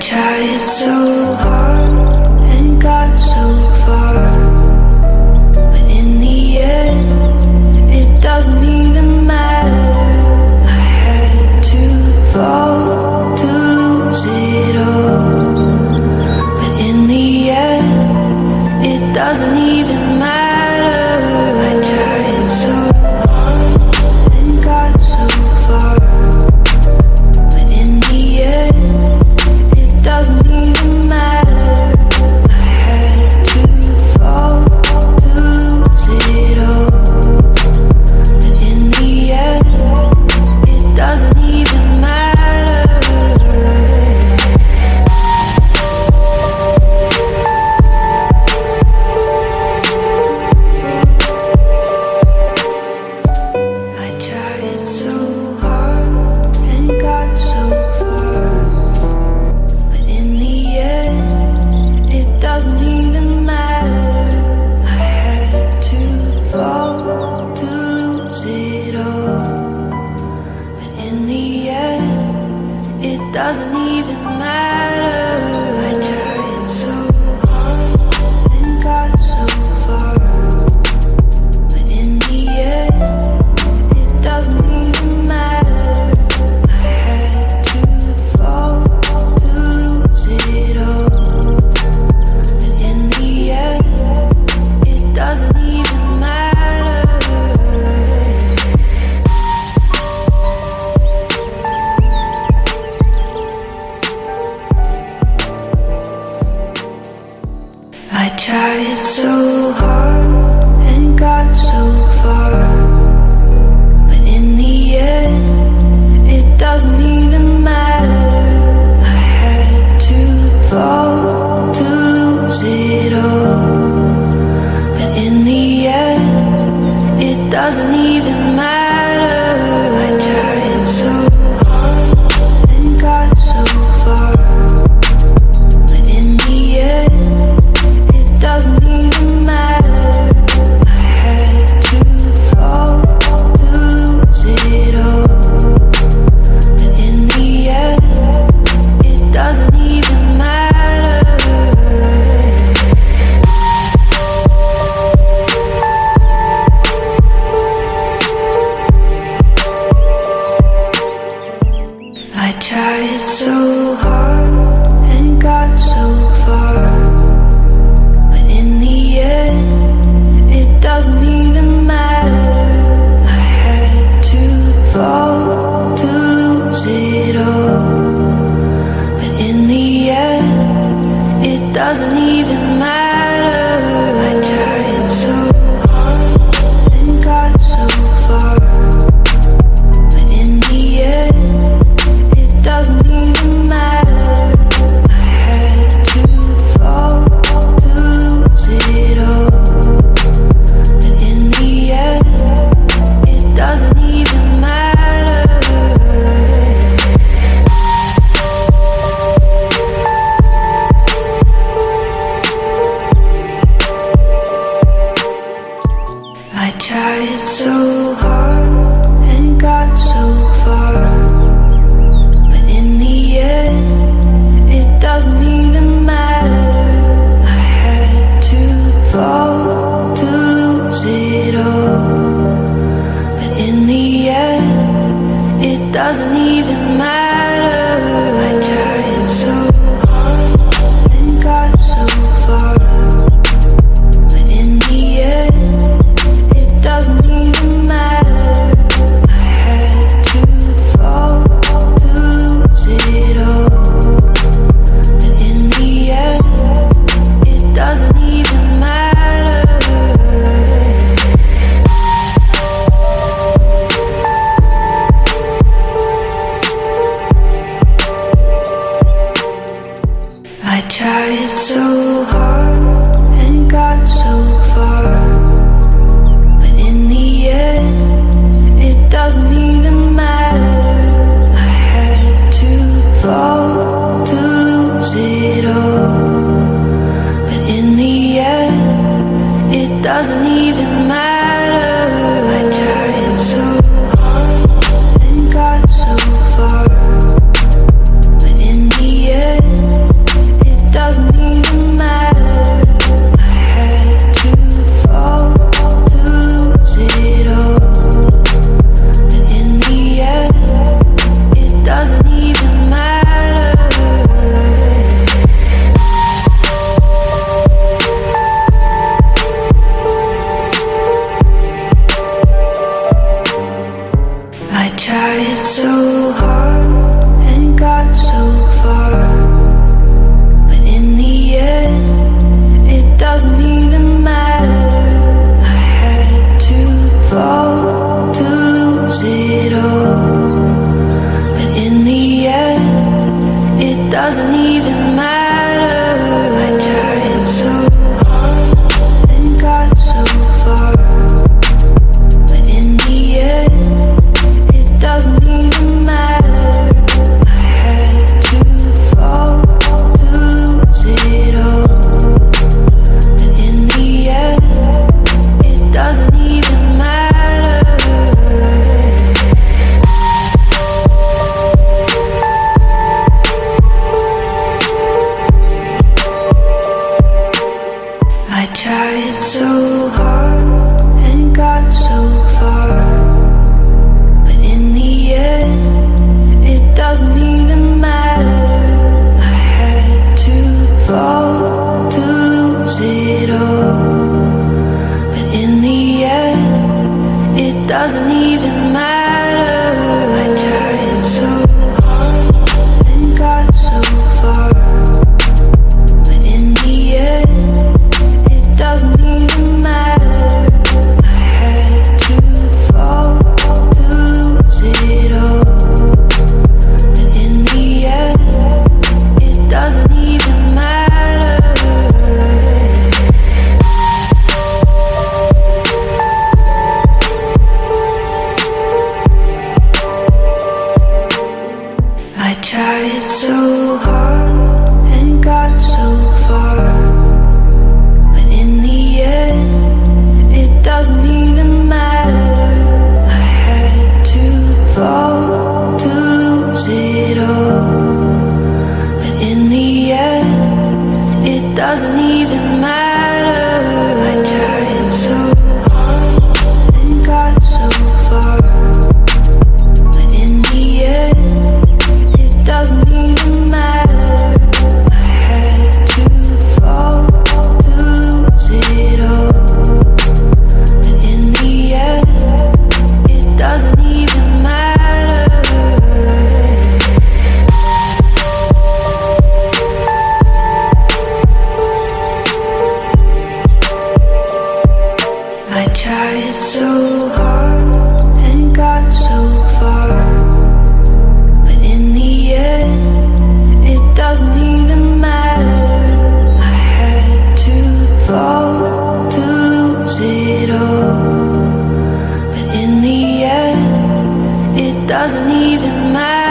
tried so hard and got so far, but in the end, it doesn't even matter. I had to fall to lose it all, but in the end, it doesn't even matter. I tried so hard and got so far, but in the end, it doesn't even matter. I had to fall to lose it all, but in the end, it doesn't even matter. I tried so hard and got so far, but in the end, it doesn't even matter. I had to fall to lose it all, but in the end, it doesn't even matter. I tried so hard and got so far, but in the end, it doesn't even matter. I had to fall to lose it all, but in the end, it doesn't even matter. I tried so hard and got so far, but in the end, it doesn't even matter. I had to fall to lose it all, but in the end, it doesn't even matter. I tried so hard and got so far, but in the end, it doesn't even matter. I had to fall to lose it all, but in the end, it doesn't even matter. I tried so hard and got so far, but in the end, it doesn't even matter. I had to fall to lose it all, but in the end, it doesn't even matter. I tried so hard and got so far, but in the end, it doesn't even matter. I had to fall to lose it all, but in the end, it doesn't even matter. I tried so hard and got so far, but in the end, it doesn't even matter. I had to fall to lose it all, but in the end, it doesn't even matter. I tried so hard and got so far, but in the end, it doesn't even matter. I had to fall to lose it all, but in the end, it doesn't even matter. I tried so hard and got so far, but in the end, it doesn't even matter. I had to fall to lose it all, but in the end, it doesn't even matter. I tried so hard and got so far, but in the end, doesn't even matter. I tried so hard and got so far, but in the end, it doesn't even matter. I had to fall to lose it all, but in the end, it doesn't even matter. I tried so hard and got so far, but in the end, it doesn't even matter. I had to fall to lose it all, but in the end, it doesn't even matter. I tried so hard and got so far, but in the end, it doesn't even matter. I had to fall to lose it all, but in the end, it doesn't even matter. I tried so hard and got so far, but in the end, it doesn't even matter. I had to fall to lose it all, but in the end, it doesn't even matter. I tried so hard and got so far, but in the end, it doesn't even matter. I had to fall to lose it all, but in the end, it doesn't even matter. I tried so hard and got so far, but in the end, it doesn't even matter. I had to fall to lose it all, but in the end, it doesn't even matter.